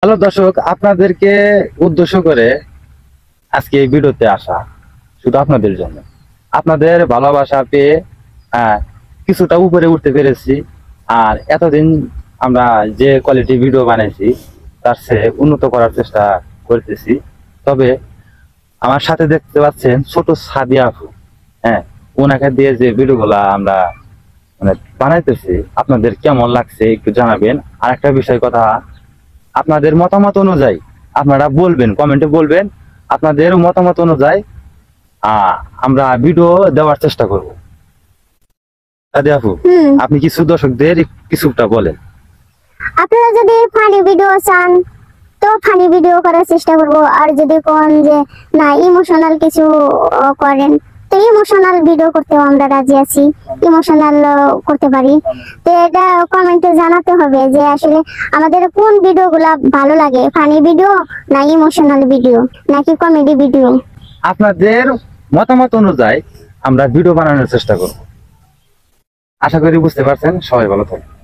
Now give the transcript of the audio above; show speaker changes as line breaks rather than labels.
Hello দর্শক, আপনাদেরকে উদ্দেশ্য করে আজকে এই ভিডিওতে আসা শুধু আপনাদের জন্য। আপনাদের ভালোবাসা পেয়ে কিছুটা উপরে উঠতে পেরেছি। আর এতদিন আমরা যে কোয়ালিটি ভিডিও বানাইছি তার চেয়ে উন্নত করার চেষ্টা করতেছি। তবে আমার সাথে দেখতে পাচ্ছেন ছোট সাদিয়া আপু। হ্যাঁ, ওনাকে দিয়ে যে ভিডিওগুলা আমরা মানে বানাইতেছি, আপনাদের কেমন লাগছে একটু জানাবেন। আর একটা বিষয় কথা, আপনাদের মতামত অনুযায়ী আপনারা বলবেন, কমেন্টে বলবেন। আপনাদের মতামত অনুযায়ী আমরা ভিডিও দেওয়ার চেষ্টা করব। সাদিয়া আপু, আপনি কিছু দর্শকদের কিছুটা বলেন।
আপনারা যদি ফানি ভিডিও চান তো ফানি ভিডিও করার চেষ্টা করব, আর যদি কোন যে না ইমোশনাল কিছু করেন তো ইমোশনাল ভিডিও করতেও আমরা রাজি আছি, ইমোশনাল করতে পারি। তো এটা কমেন্টে জানাতে হবে যে আসলে আমাদের কোন ভিডিওগুলা ভালো লাগে, ফানি ভিডিও না ইমোশনাল ভিডিও নাকি কমেডি ভিডিও।
আপনাদের মতামত অনুযায়ী আমরা ভিডিও বানানোর চেষ্টা করব। আশা করি বুঝতে পারছেন। সবাই ভালো থাকবেন।